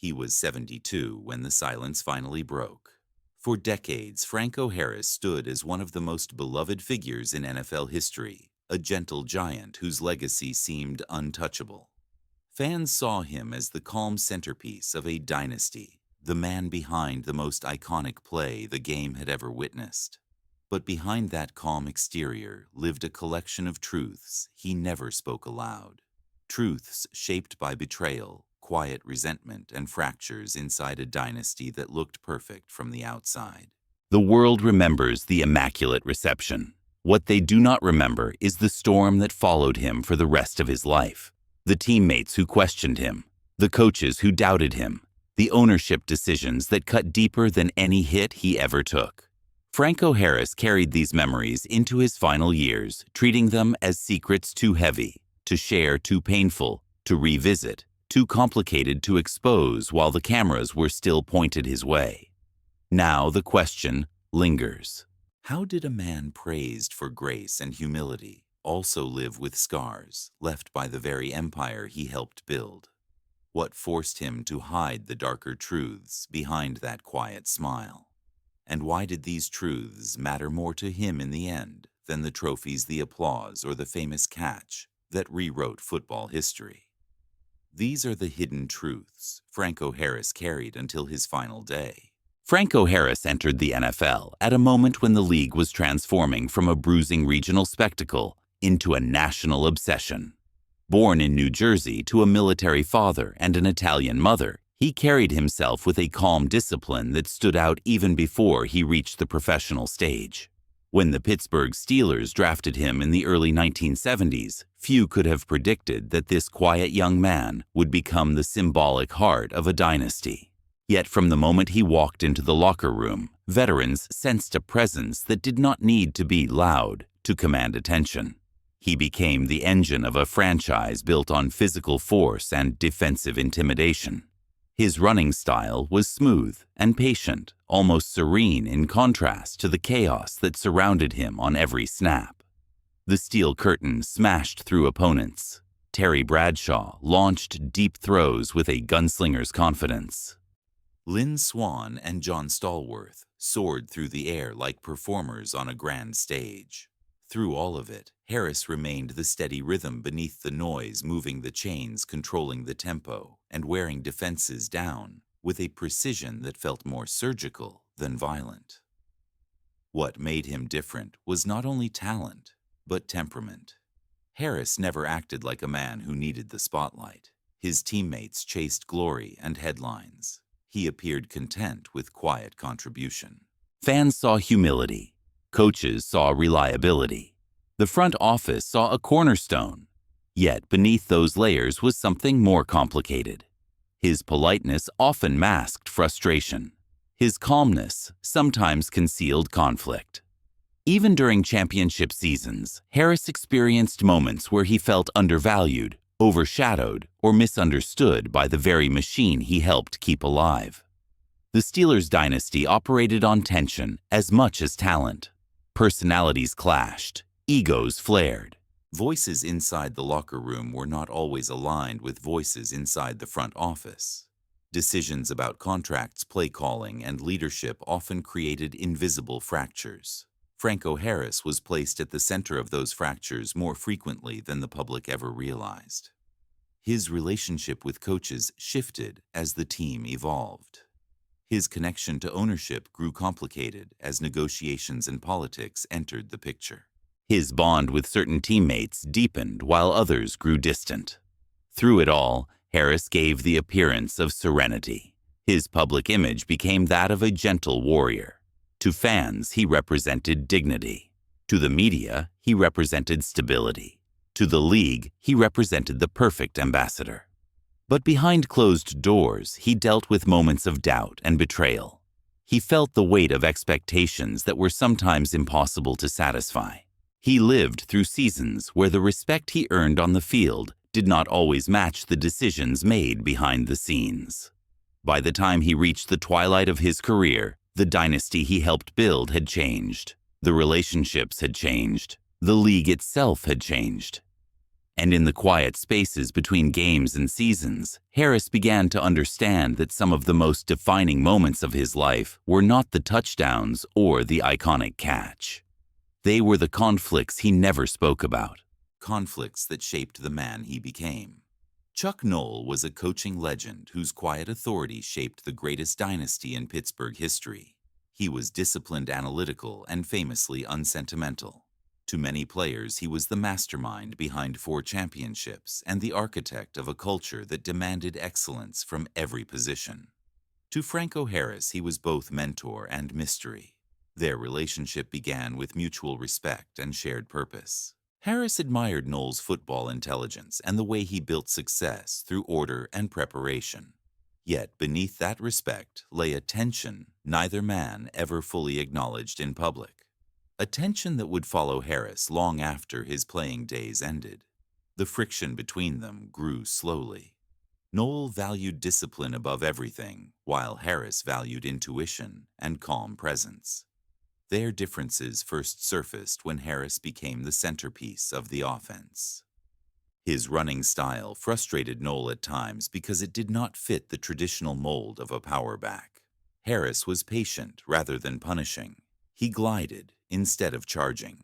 He was 72 when the silence finally broke. For decades, Franco Harris stood as one of the most beloved figures in NFL history, a gentle giant whose legacy seemed untouchable. Fans saw him as the calm centerpiece of a dynasty, the man behind the most iconic play the game had ever witnessed. But behind that calm exterior lived a collection of truths he never spoke aloud. Truths shaped by betrayal, quiet resentment, and fractures inside a dynasty that looked perfect from the outside. The world remembers the immaculate reception. What they do not remember is the storm that followed him for the rest of his life. The teammates who questioned him, the coaches who doubted him, the ownership decisions that cut deeper than any hit he ever took. Franco Harris carried these memories into his final years, treating them as secrets too heavy to share, too painful to revisit, too complicated to expose while the cameras were still pointed his way. Now the question lingers. How did a man praised for grace and humility also live with scars left by the very empire he helped build? What forced him to hide the darker truths behind that quiet smile? And why did these truths matter more to him in the end than the trophies, the applause, or the famous catch that rewrote football history? These are the hidden truths Franco Harris carried until his final day. Franco Harris entered the NFL at a moment when the league was transforming from a bruising regional spectacle into a national obsession. Born in New Jersey to a military father and an Italian mother, he carried himself with a calm discipline that stood out even before he reached the professional stage. When the Pittsburgh Steelers drafted him in the early 1970s, few could have predicted that this quiet young man would become the symbolic heart of a dynasty. Yet from the moment he walked into the locker room, veterans sensed a presence that did not need to be loud to command attention. He became the engine of a franchise built on physical force and defensive intimidation. His running style was smooth and patient, almost serene in contrast to the chaos that surrounded him on every snap. The steel curtain smashed through opponents. Terry Bradshaw launched deep throws with a gunslinger's confidence. Lynn Swann and John Stallworth soared through the air like performers on a grand stage. Through all of it, Harris remained the steady rhythm beneath the noise, moving the chains, controlling the tempo, and wearing defenses down with a precision that felt more surgical than violent. What made him different was not only talent, but temperament. Harris never acted like a man who needed the spotlight. His teammates chased glory and headlines. He appeared content with quiet contribution. Fans saw humility. Coaches saw reliability. The front office saw a cornerstone. Yet beneath those layers was something more complicated. His politeness often masked frustration. His calmness sometimes concealed conflict. Even during championship seasons, Harris experienced moments where he felt undervalued, overshadowed, or misunderstood by the very machine he helped keep alive. The Steelers' dynasty operated on tension as much as talent. Personalities clashed, egos flared. Voices inside the locker room were not always aligned with voices inside the front office. Decisions about contracts, play calling, and leadership often created invisible fractures. Franco Harris was placed at the center of those fractures more frequently than the public ever realized. His relationship with coaches shifted as the team evolved. His connection to ownership grew complicated as negotiations and politics entered the picture. His bond with certain teammates deepened while others grew distant. Through it all, Harris gave the appearance of serenity. His public image became that of a gentle warrior. To fans, he represented dignity. To the media, he represented stability. To the league, he represented the perfect ambassador. But behind closed doors, he dealt with moments of doubt and betrayal. He felt the weight of expectations that were sometimes impossible to satisfy. He lived through seasons where the respect he earned on the field did not always match the decisions made behind the scenes. By the time he reached the twilight of his career, the dynasty he helped build had changed. The relationships had changed. The league itself had changed. And in the quiet spaces between games and seasons, Harris began to understand that some of the most defining moments of his life were not the touchdowns or the iconic catch. They were the conflicts he never spoke about, conflicts that shaped the man he became. Chuck Noll was a coaching legend whose quiet authority shaped the greatest dynasty in Pittsburgh history. He was disciplined, analytical, and famously unsentimental. To many players, he was the mastermind behind 4 championships and the architect of a culture that demanded excellence from every position. To Franco Harris, he was both mentor and mystery. Their relationship began with mutual respect and shared purpose. Harris admired Noll's football intelligence and the way he built success through order and preparation. Yet beneath that respect lay a tension neither man ever fully acknowledged in public. A tension that would follow Harris long after his playing days ended. The friction between them grew slowly. Noll valued discipline above everything, while Harris valued intuition and calm presence. Their differences first surfaced when Harris became the centerpiece of the offense. His running style frustrated Noll at times because it did not fit the traditional mold of a power back. Harris was patient rather than punishing. He glided instead of charging.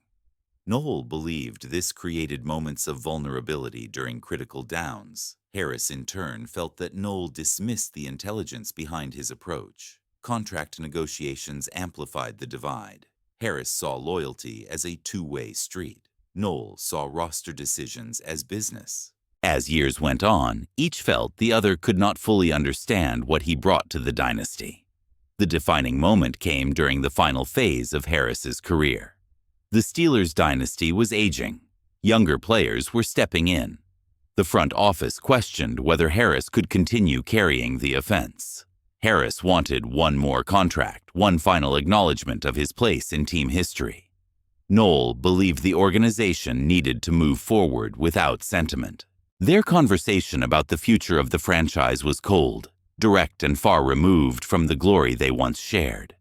Noll believed this created moments of vulnerability during critical downs. Harris, in turn, felt that Noll dismissed the intelligence behind his approach. Contract negotiations amplified the divide. Harris saw loyalty as a two-way street. Noll saw roster decisions as business. As years went on, each felt the other could not fully understand what he brought to the dynasty. The defining moment came during the final phase of Harris's career. The Steelers' dynasty was aging. Younger players were stepping in. The front office questioned whether Harris could continue carrying the offense. Harris wanted one more contract, one final acknowledgement of his place in team history. Noll believed the organization needed to move forward without sentiment. Their conversation about the future of the franchise was cold, direct, and far removed from the glory they once shared.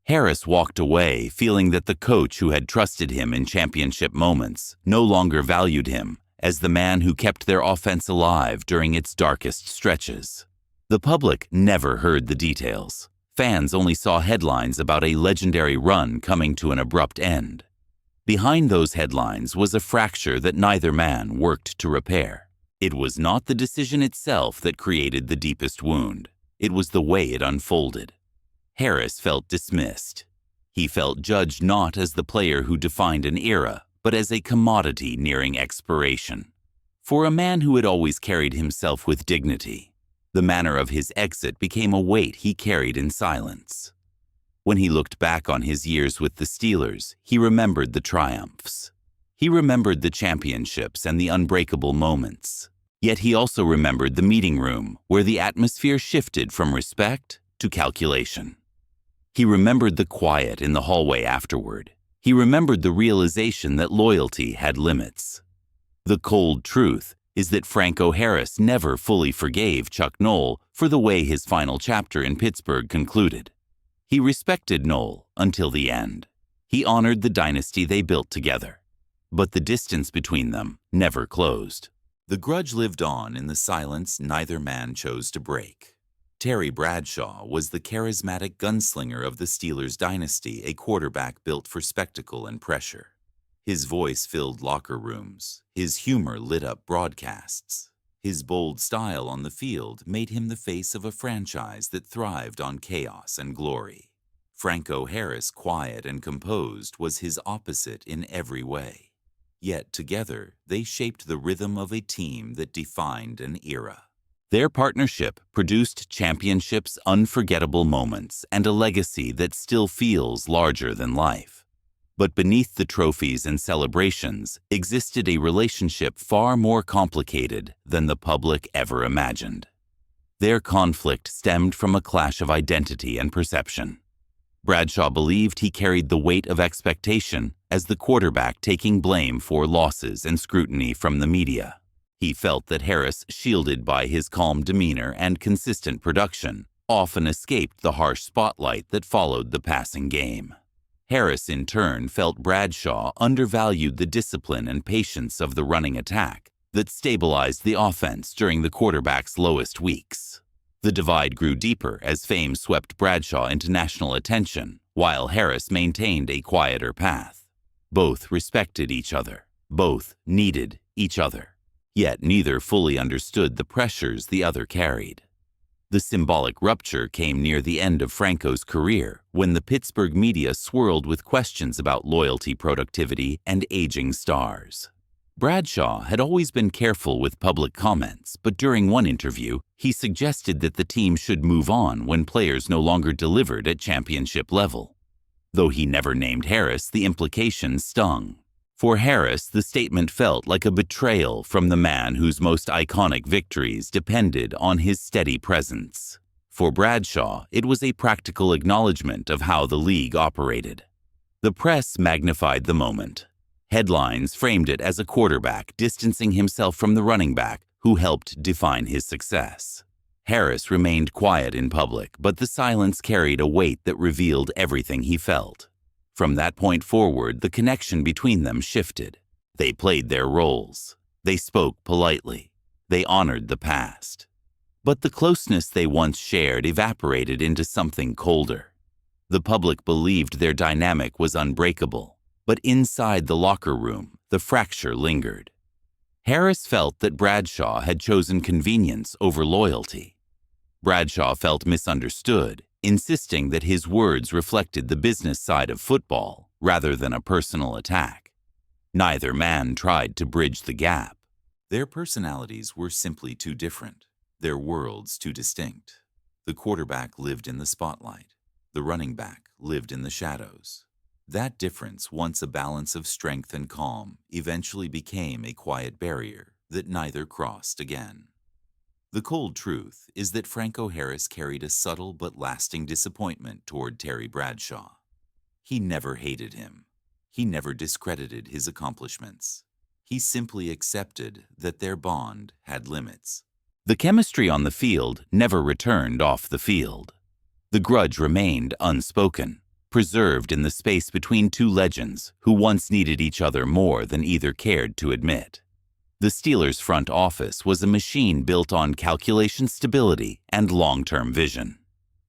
Harris walked away feeling that the coach who had trusted him in championship moments no longer valued him as the man who kept their offense alive during its darkest stretches. The public never heard the details. Fans only saw headlines about a legendary run coming to an abrupt end. Behind those headlines was a fracture that neither man worked to repair. It was not the decision itself that created the deepest wound. It was the way it unfolded. Harris felt dismissed. He felt judged not as the player who defined an era, but as a commodity nearing expiration. For a man who had always carried himself with dignity, the manner of his exit became a weight he carried in silence. When he looked back on his years with the Steelers, he remembered the triumphs. He remembered the championships and the unbreakable moments. Yet he also remembered the meeting room, where the atmosphere shifted from respect to calculation. He remembered the quiet in the hallway afterward. He remembered the realization that loyalty had limits. The cold truth is that Franco Harris never fully forgave Chuck Noll for the way his final chapter in Pittsburgh concluded. He respected Noll until the end. He honored the dynasty they built together. But the distance between them never closed. The grudge lived on in the silence neither man chose to break. Terry Bradshaw was the charismatic gunslinger of the Steelers dynasty, a quarterback built for spectacle and pressure. His voice filled locker rooms. His humor lit up broadcasts. His bold style on the field made him the face of a franchise that thrived on chaos and glory. Franco Harris, quiet and composed, was his opposite in every way. Yet together, they shaped the rhythm of a team that defined an era. Their partnership produced championships, unforgettable moments, and a legacy that still feels larger than life. But beneath the trophies and celebrations existed a relationship far more complicated than the public ever imagined. Their conflict stemmed from a clash of identity and perception. Bradshaw believed he carried the weight of expectation as the quarterback, taking blame for losses and scrutiny from the media. He felt that Harris, shielded by his calm demeanor and consistent production, often escaped the harsh spotlight that followed the passing game. Harris, in turn, felt Bradshaw undervalued the discipline and patience of the running attack that stabilized the offense during the quarterback's lowest weeks. The divide grew deeper as fame swept Bradshaw into national attention, while Harris maintained a quieter path. Both respected each other. Both needed each other. Yet neither fully understood the pressures the other carried. The symbolic rupture came near the end of Franco's career, when the Pittsburgh media swirled with questions about loyalty, productivity, and aging stars. Bradshaw had always been careful with public comments, but during one interview, he suggested that the team should move on when players no longer delivered at championship level. Though he never named Harris, the implications stung. For Harris, the statement felt like a betrayal from the man whose most iconic victories depended on his steady presence. For Bradshaw, it was a practical acknowledgement of how the league operated. The press magnified the moment. Headlines framed it as a quarterback distancing himself from the running back who helped define his success. Harris remained quiet in public, but the silence carried a weight that revealed everything he felt. From that point forward, the connection between them shifted. They played their roles. They spoke politely. They honored the past. But the closeness they once shared evaporated into something colder. The public believed their dynamic was unbreakable, but inside the locker room, the fracture lingered. Harris felt that Bradshaw had chosen convenience over loyalty. Bradshaw felt misunderstood, insisting that his words reflected the business side of football rather than a personal attack. Neither man tried to bridge the gap. Their personalities were simply too different, their worlds too distinct. The quarterback lived in the spotlight. The running back lived in the shadows. That difference, once a balance of strength and calm, eventually became a quiet barrier that neither crossed again. The cold truth is that Franco Harris carried a subtle but lasting disappointment toward Terry Bradshaw. He never hated him. He never discredited his accomplishments. He simply accepted that their bond had limits. The chemistry on the field never returned off the field. The grudge remained unspoken, preserved in the space between two legends who once needed each other more than either cared to admit. The Steelers' front office was a machine built on calculation stability and long-term vision.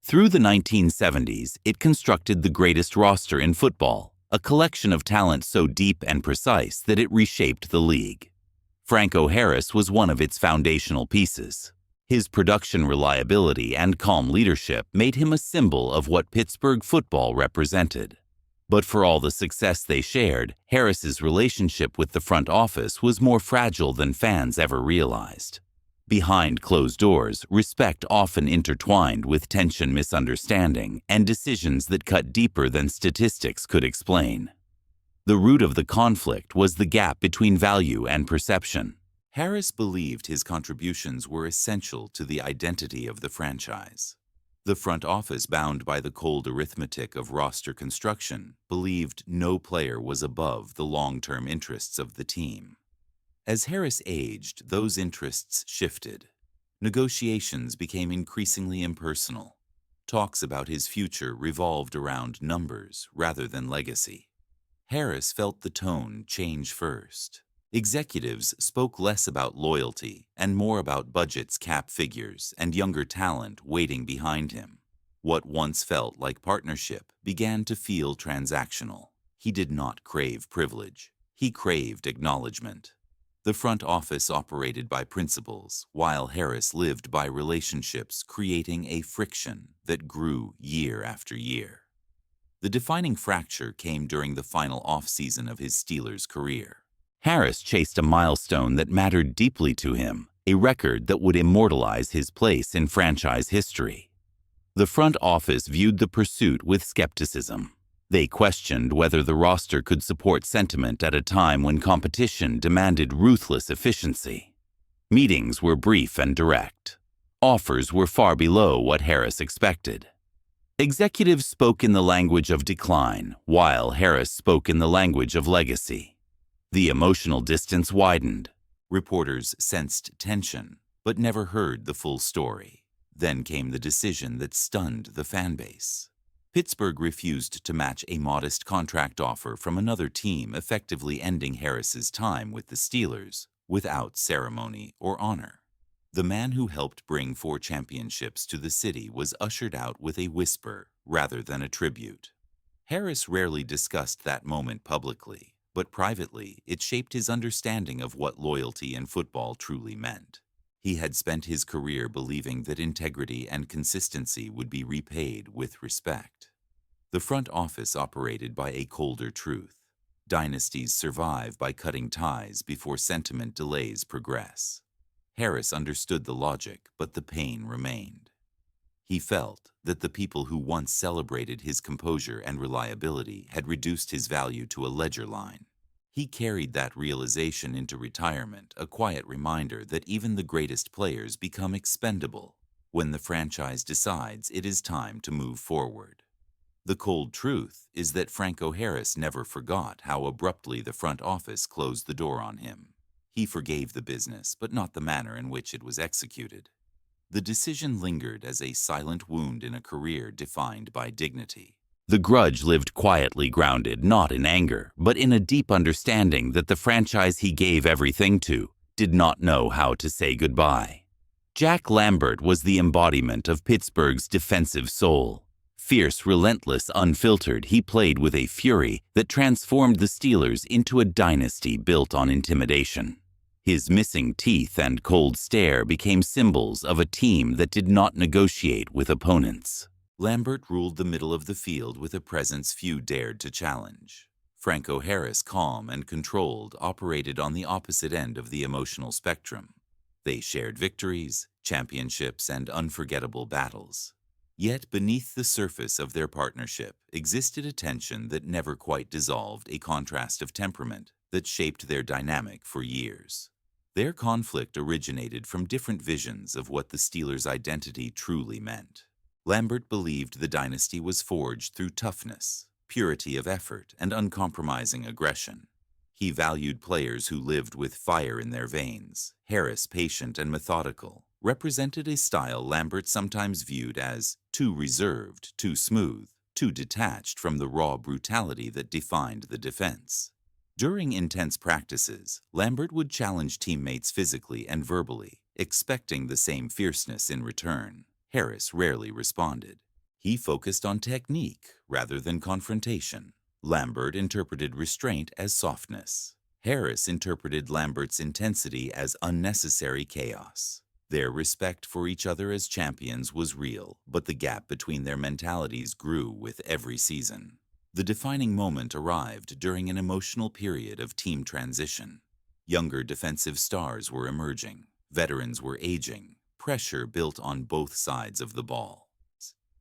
Through the 1970s, it constructed the greatest roster in football, a collection of talent so deep and precise that it reshaped the league. Franco Harris was one of its foundational pieces. His production reliability and calm leadership made him a symbol of what Pittsburgh football represented. But for all the success they shared, Harris's relationship with the front office was more fragile than fans ever realized. Behind closed doors, respect often intertwined with tension, misunderstanding, and decisions that cut deeper than statistics could explain. The root of the conflict was the gap between value and perception. Harris believed his contributions were essential to the identity of the franchise. The front office, bound by the cold arithmetic of roster construction, believed no player was above the long-term interests of the team. As Harris aged, those interests shifted. Negotiations became increasingly impersonal. Talks about his future revolved around numbers rather than legacy. Harris felt the tone change first. Executives spoke less about loyalty and more about budgets, cap figures, and younger talent waiting behind him. What once felt like partnership began to feel transactional. He did not crave privilege. He craved acknowledgement. The front office operated by principles, while Harris lived by relationships, creating a friction that grew year after year. The defining fracture came during the final offseason of his Steelers career. Harris chased a milestone that mattered deeply to him, a record that would immortalize his place in franchise history. The front office viewed the pursuit with skepticism. They questioned whether the roster could support sentiment at a time when competition demanded ruthless efficiency. Meetings were brief and direct. Offers were far below what Harris expected. Executives spoke in the language of decline, while Harris spoke in the language of legacy. The emotional distance widened. Reporters sensed tension, but never heard the full story. Then came the decision that stunned the fan base. Pittsburgh refused to match a modest contract offer from another team, effectively ending Harris's time with the Steelers, without ceremony or honor. The man who helped bring 4 championships to the city was ushered out with a whisper rather than a tribute. Harris rarely discussed that moment publicly, but privately it shaped his understanding of what loyalty in football truly meant. He had spent his career believing that integrity and consistency would be repaid with respect. The front office operated by a colder truth. Dynasties survive by cutting ties before sentiment delays progress. Harris understood the logic, but the pain remained. He felt that the people who once celebrated his composure and reliability had reduced his value to a ledger line. He carried that realization into retirement, a quiet reminder that even the greatest players become expendable when the franchise decides it is time to move forward. The cold truth is that Franco Harris never forgot how abruptly the front office closed the door on him. He forgave the business, but not the manner in which it was executed. The decision lingered as a silent wound in a career defined by dignity. The grudge lived quietly grounded not in anger, but in a deep understanding that the franchise he gave everything to did not know how to say goodbye. Jack Lambert was the embodiment of Pittsburgh's defensive soul. Fierce, relentless, unfiltered, he played with a fury that transformed the Steelers into a dynasty built on intimidation. His missing teeth and cold stare became symbols of a team that did not negotiate with opponents. Lambert ruled the middle of the field with a presence few dared to challenge. Franco Harris, calm and controlled, operated on the opposite end of the emotional spectrum. They shared victories, championships, and unforgettable battles. Yet beneath the surface of their partnership existed a tension that never quite dissolved, a contrast of temperament that shaped their dynamic for years. Their conflict originated from different visions of what the Steelers' identity truly meant. Lambert believed the dynasty was forged through toughness, purity of effort, and uncompromising aggression. He valued players who lived with fire in their veins. Harris, patient and methodical, represented a style Lambert sometimes viewed as too reserved, too smooth, too detached from the raw brutality that defined the defense. During intense practices, Lambert would challenge teammates physically and verbally, expecting the same fierceness in return. Harris rarely responded. He focused on technique rather than confrontation. Lambert interpreted restraint as softness. Harris interpreted Lambert's intensity as unnecessary chaos. Their respect for each other as champions was real, but the gap between their mentalities grew with every season. The defining moment arrived during an emotional period of team transition. Younger defensive stars were emerging. Veterans were aging. Pressure built on both sides of the ball.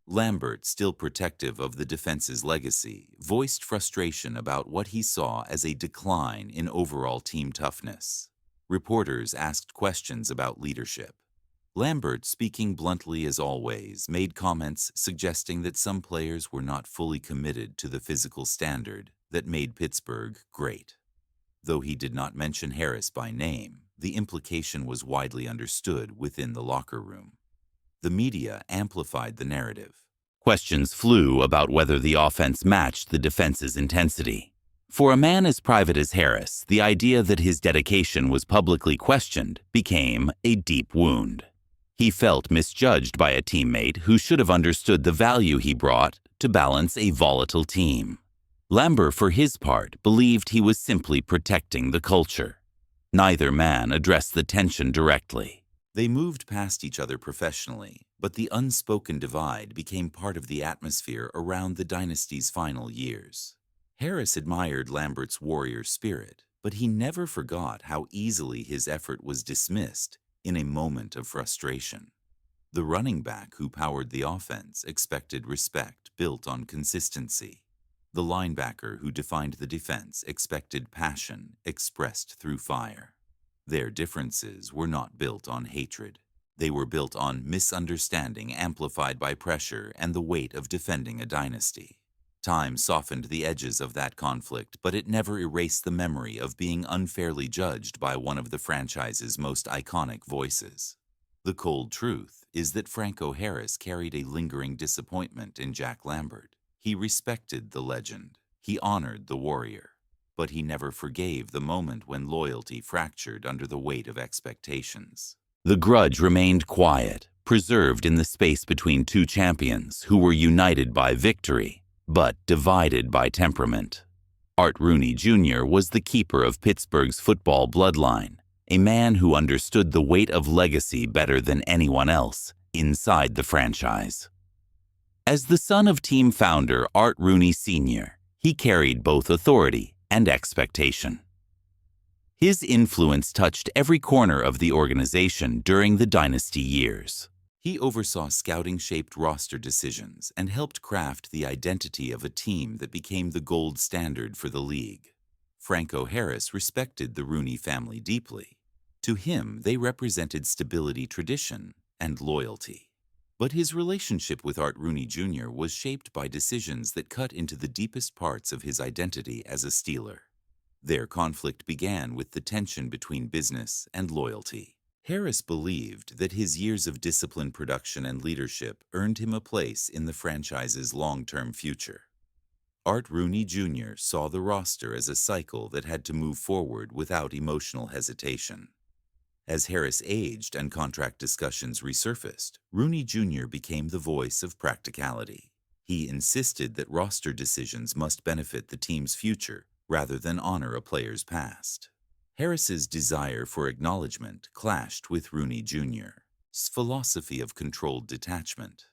Lambert, still protective of the defense's legacy, voiced frustration about what he saw as a decline in overall team toughness. Reporters asked questions about leadership. Lambert, speaking bluntly as always, made comments suggesting that some players were not fully committed to the physical standard that made Pittsburgh great. Though he did not mention Harris by name, the implication was widely understood within the locker room. The media amplified the narrative. Questions flew about whether the offense matched the defense's intensity. For a man as private as Harris, the idea that his dedication was publicly questioned became a deep wound. He felt misjudged by a teammate who should have understood the value he brought to balance a volatile team. Lambert, for his part, believed he was simply protecting the culture. Neither man addressed the tension directly. They moved past each other professionally, but the unspoken divide became part of the atmosphere around the dynasty's final years. Harris admired Lambert's warrior spirit, but he never forgot how easily his effort was dismissed in a moment of frustration. The running back who powered the offense expected respect built on consistency. The linebacker who defined the defense expected passion expressed through fire. Their differences were not built on hatred. They were built on misunderstanding amplified by pressure and the weight of defending a dynasty. Time softened the edges of that conflict, but it never erased the memory of being unfairly judged by one of the franchise's most iconic voices. The cold truth is that Franco Harris carried a lingering disappointment in Jack Lambert. He respected the legend. He honored the warrior. but he never forgave the moment when loyalty fractured under the weight of expectations. The grudge remained quiet, preserved in the space between two champions who were united by victory, but divided by temperament. Art Rooney Jr. was the keeper of Pittsburgh's football bloodline, a man who understood the weight of legacy better than anyone else inside the franchise. As the son of team founder Art Rooney Sr., he carried both authority and expectation. His influence touched every corner of the organization during the Dynasty years. He oversaw scouting-shaped roster decisions and helped craft the identity of a team that became the gold standard for the league. Franco Harris respected the Rooney family deeply. To him, they represented stability, tradition, and loyalty. But his relationship with Art Rooney Jr. was shaped by decisions that cut into the deepest parts of his identity as a Steeler. Their conflict began with the tension between business and loyalty. Harris believed that his years of disciplined production and leadership earned him a place in the franchise's long-term future. Art Rooney Jr. saw the roster as a cycle that had to move forward without emotional hesitation. As Harris aged and contract discussions resurfaced, Rooney Jr. became the voice of practicality. He insisted that roster decisions must benefit the team's future rather than honor a player's past. Harris's desire for acknowledgement clashed with Rooney Jr.'s philosophy of controlled detachment.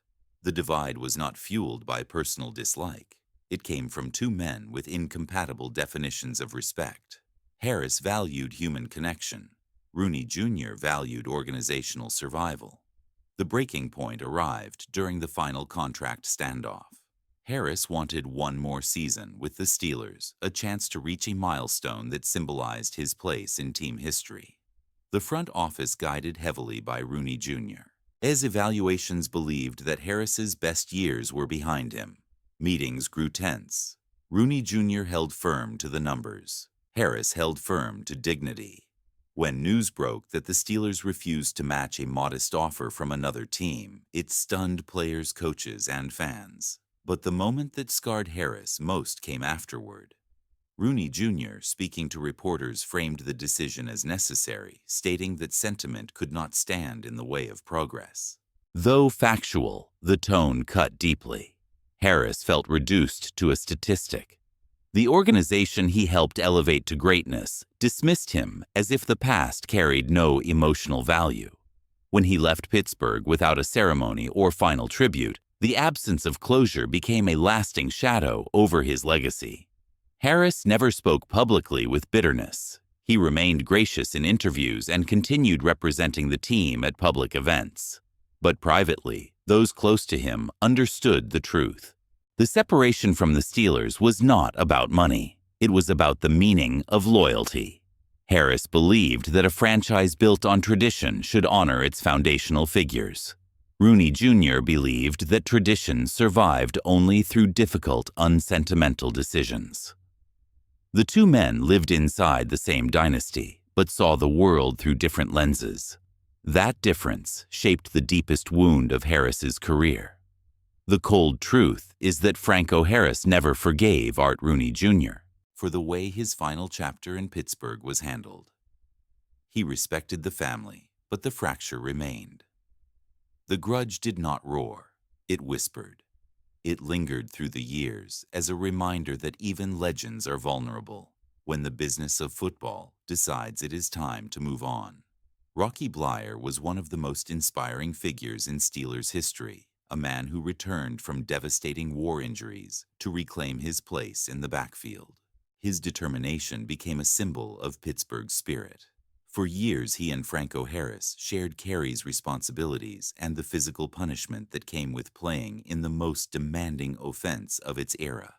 The divide was not fueled by personal dislike. It came from two men with incompatible definitions of respect. Harris valued human connection. Rooney Jr. valued organizational survival. The breaking point arrived during the final contract standoff. Harris wanted one more season with the Steelers, a chance to reach a milestone that symbolized his place in team history. The front office guided heavily by Rooney Jr., as evaluations believed that Harris's best years were behind him. Meetings grew tense. Rooney Jr. held firm to the numbers. Harris held firm to dignity. When news broke that the Steelers refused to match a modest offer from another team, it stunned players, coaches, and fans. But the moment that scarred Harris most came afterward. Rooney Jr., speaking to reporters, framed the decision as necessary, stating that sentiment could not stand in the way of progress. Though factual, the tone cut deeply. Harris felt reduced to a statistic. The organization he helped elevate to greatness dismissed him as if the past carried no emotional value. When he left Pittsburgh without a ceremony or final tribute, the absence of closure became a lasting shadow over his legacy. Harris never spoke publicly with bitterness. He remained gracious in interviews and continued representing the team at public events. But privately, those close to him understood the truth. The separation from the Steelers was not about money. It was about the meaning of loyalty. Harris believed that a franchise built on tradition should honor its foundational figures. Rooney Jr. believed that tradition survived only through difficult, unsentimental decisions. The two men lived inside the same dynasty, but saw the world through different lenses. That difference shaped the deepest wound of Harris's career. The cold truth is that Franco Harris never forgave Art Rooney Jr. for the way his final chapter in Pittsburgh was handled. He respected the family, but the fracture remained. The grudge did not roar, it whispered. It lingered through the years as a reminder that even legends are vulnerable when the business of football decides it is time to move on. Rocky Bleier was one of the most inspiring figures in Steelers history, a man who returned from devastating war injuries to reclaim his place in the backfield. His determination became a symbol of Pittsburgh's spirit. For years, he and Franco Harris shared carries responsibilities and the physical punishment that came with playing in the most demanding offense of its era.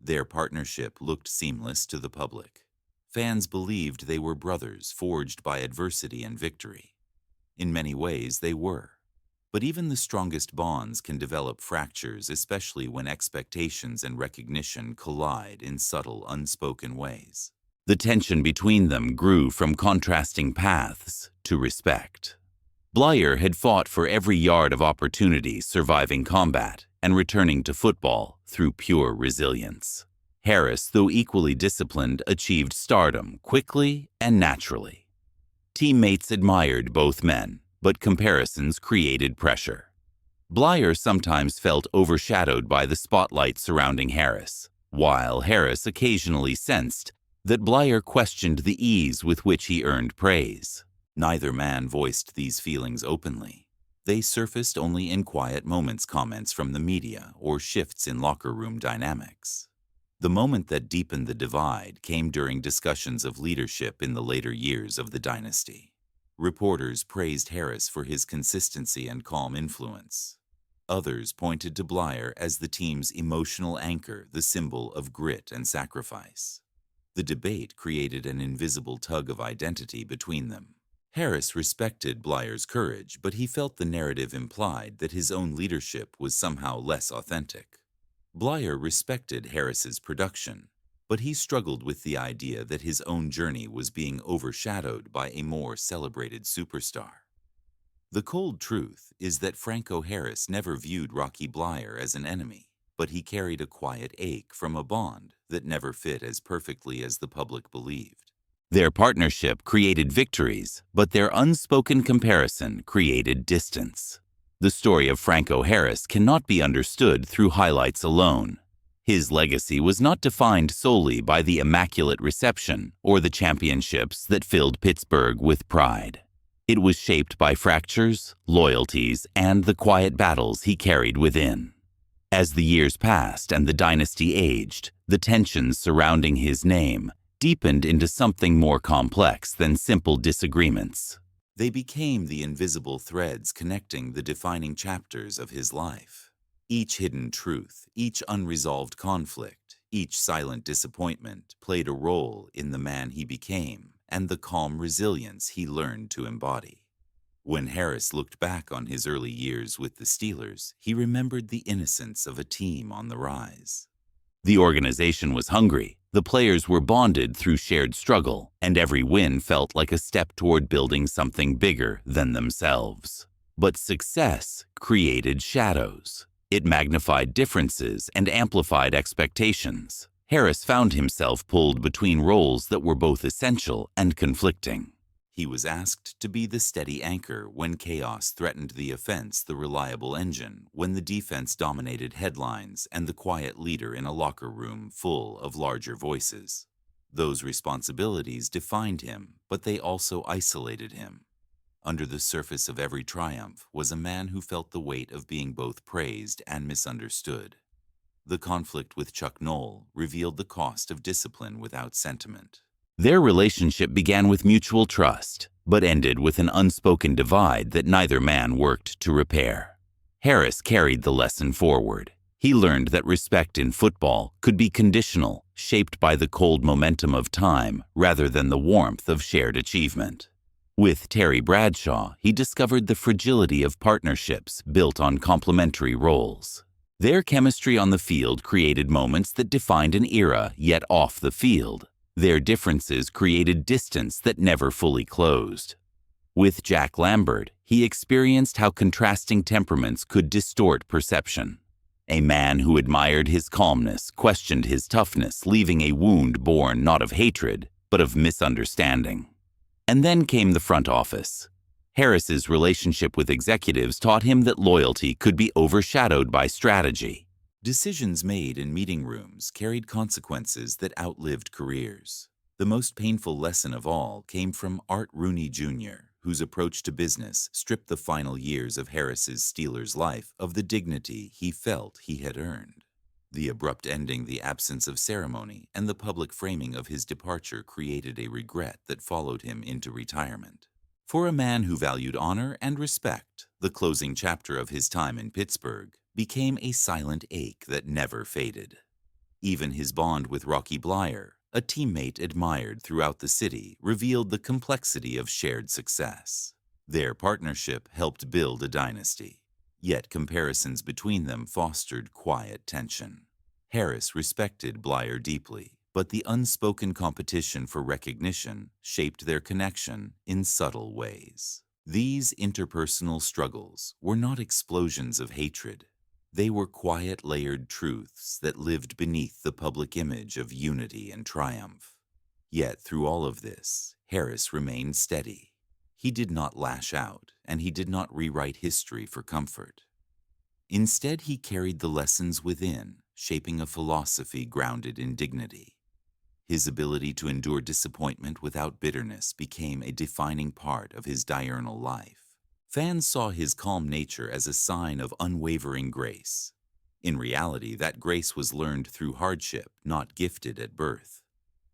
Their partnership looked seamless to the public. Fans believed they were brothers forged by adversity and victory. In many ways, they were. But even the strongest bonds can develop fractures, especially when expectations and recognition collide in subtle, unspoken ways. The tension between them grew from contrasting paths to respect. Bleier had fought for every yard of opportunity, surviving combat and returning to football through pure resilience. Harris, though equally disciplined, achieved stardom quickly and naturally. Teammates admired both men, but comparisons created pressure. Blyer sometimes felt overshadowed by the spotlight surrounding Harris, while Harris occasionally sensed that Blyer questioned the ease with which he earned praise. Neither man voiced these feelings openly. They surfaced only in quiet moments, comments from the media, or shifts in locker room dynamics. The moment that deepened the divide came during discussions of leadership in the later years of the dynasty. Reporters praised Harris for his consistency and calm influence. Others pointed to Blyer as the team's emotional anchor, the symbol of grit and sacrifice. The debate created an invisible tug of identity between them. Harris respected Blyer's courage, but he felt the narrative implied that his own leadership was somehow less authentic. Blyer respected Harris's production, but he struggled with the idea that his own journey was being overshadowed by a more celebrated superstar. The cold truth is that Franco Harris never viewed Rocky Blyer as an enemy, but he carried a quiet ache from a bond that never fit as perfectly as the public believed. Their partnership created victories, but their unspoken comparison created distance. The story of Franco Harris cannot be understood through highlights alone. His legacy was not defined solely by the immaculate reception or the championships that filled Pittsburgh with pride. It was shaped by fractures, loyalties, and the quiet battles he carried within. As the years passed and the dynasty aged, the tensions surrounding his name deepened into something more complex than simple disagreements. They became the invisible threads connecting the defining chapters of his life. Each hidden truth, each unresolved conflict, each silent disappointment played a role in the man he became and the calm resilience he learned to embody. When Harris looked back on his early years with the Steelers, he remembered the innocence of a team on the rise. The organization was hungry, the players were bonded through shared struggle, and every win felt like a step toward building something bigger than themselves. But success created shadows. It magnified differences and amplified expectations. Harris found himself pulled between roles that were both essential and conflicting. He was asked to be the steady anchor when chaos threatened the offense, the reliable engine when the defense dominated headlines, and the quiet leader in a locker room full of larger voices. Those responsibilities defined him, but they also isolated him. Under the surface of every triumph was a man who felt the weight of being both praised and misunderstood. The conflict with Chuck Noll revealed the cost of discipline without sentiment. Their relationship began with mutual trust, but ended with an unspoken divide that neither man worked to repair. Harris carried the lesson forward. He learned that respect in football could be conditional, shaped by the cold momentum of time rather than the warmth of shared achievement. With Terry Bradshaw, he discovered the fragility of partnerships built on complementary roles. Their chemistry on the field created moments that defined an era, yet off the field, their differences created distance that never fully closed. With Jack Lambert, he experienced how contrasting temperaments could distort perception. A man who admired his calmness questioned his toughness, leaving a wound born not of hatred, but of misunderstanding. And then came the front office. Harris's relationship with executives taught him that loyalty could be overshadowed by strategy. Decisions made in meeting rooms carried consequences that outlived careers. The most painful lesson of all came from Art Rooney Jr., whose approach to business stripped the final years of Harris's Steelers life of the dignity he felt he had earned. The abrupt ending, the absence of ceremony, and the public framing of his departure created a regret that followed him into retirement. For a man who valued honor and respect, the closing chapter of his time in Pittsburgh became a silent ache that never faded. Even his bond with Rocky Blyer, a teammate admired throughout the city, revealed the complexity of shared success. Their partnership helped build a dynasty, yet comparisons between them fostered quiet tension. Harris respected Blyer deeply, but the unspoken competition for recognition shaped their connection in subtle ways. These interpersonal struggles were not explosions of hatred. They were quiet, layered truths that lived beneath the public image of unity and triumph. Yet through all of this, Harris remained steady. He did not lash out, and he did not rewrite history for comfort. Instead, he carried the lessons within, shaping a philosophy grounded in dignity. His ability to endure disappointment without bitterness became a defining part of his diurnal life. Fans saw his calm nature as a sign of unwavering grace. In reality, that grace was learned through hardship, not gifted at birth.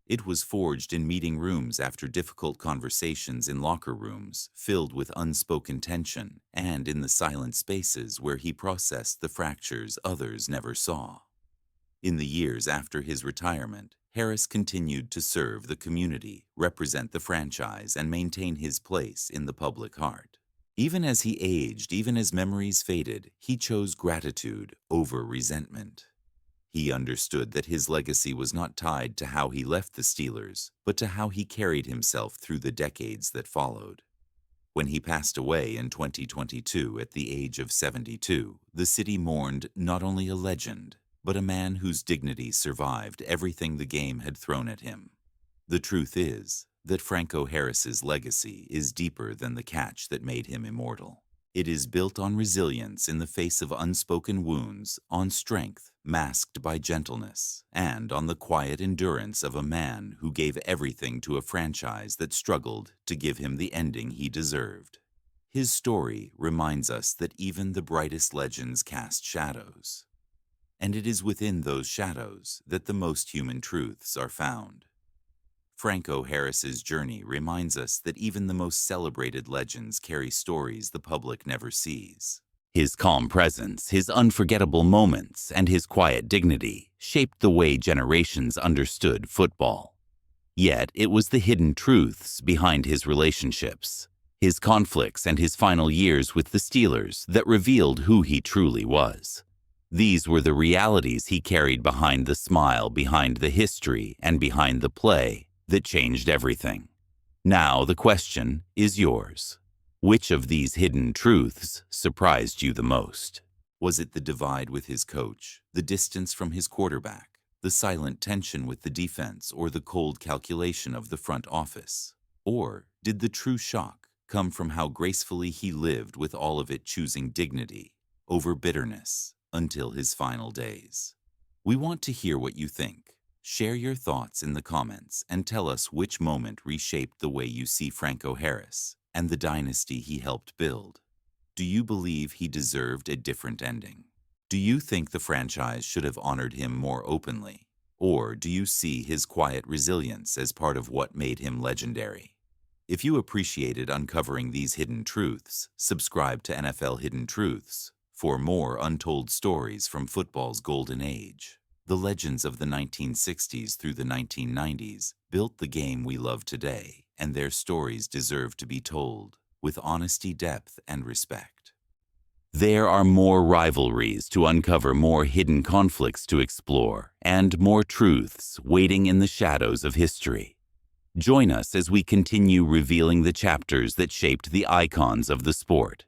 It was forged in meeting rooms after difficult conversations in locker rooms filled with unspoken tension, and in the silent spaces where he processed the fractures others never saw. In the years after his retirement, Harris continued to serve the community, represent the franchise, and maintain his place in the public heart. Even as he aged, even as memories faded, he chose gratitude over resentment. He understood that his legacy was not tied to how he left the Steelers, but to how he carried himself through the decades that followed. When he passed away in 2022 at the age of 72, the city mourned not only a legend, but a man whose dignity survived everything the game had thrown at him. The truth is that Franco Harris's legacy is deeper than the catch that made him immortal. It is built on resilience in the face of unspoken wounds, on strength masked by gentleness, and on the quiet endurance of a man who gave everything to a franchise that struggled to give him the ending he deserved. His story reminds us that even the brightest legends cast shadows. And it is within those shadows that the most human truths are found. Franco Harris's journey reminds us that even the most celebrated legends carry stories the public never sees. His calm presence, his unforgettable moments, and his quiet dignity shaped the way generations understood football. Yet it was the hidden truths behind his relationships, his conflicts, and his final years with the Steelers that revealed who he truly was. These were the realities he carried behind the smile, behind the history, and behind the play that changed everything. Now the question is yours. Which of these hidden truths surprised you the most? Was it the divide with his coach, the distance from his quarterback, the silent tension with the defense, or the cold calculation of the front office? Or did the true shock come from how gracefully he lived with all of it, choosing dignity over bitterness until his final days? We want to hear what you think. Share your thoughts in the comments and tell us which moment reshaped the way you see Franco Harris and the dynasty he helped build. Do you believe he deserved a different ending? Do you think the franchise should have honored him more openly? Or do you see his quiet resilience as part of what made him legendary? If you appreciated uncovering these hidden truths, subscribe to NFL Hidden Truths for more untold stories from football's golden age. The legends of the 1960s through the 1990s built the game we love today, and their stories deserve to be told with honesty, depth, and respect. There are more rivalries to uncover, more hidden conflicts to explore, and more truths waiting in the shadows of history. Join us as we continue revealing the chapters that shaped the icons of the sport.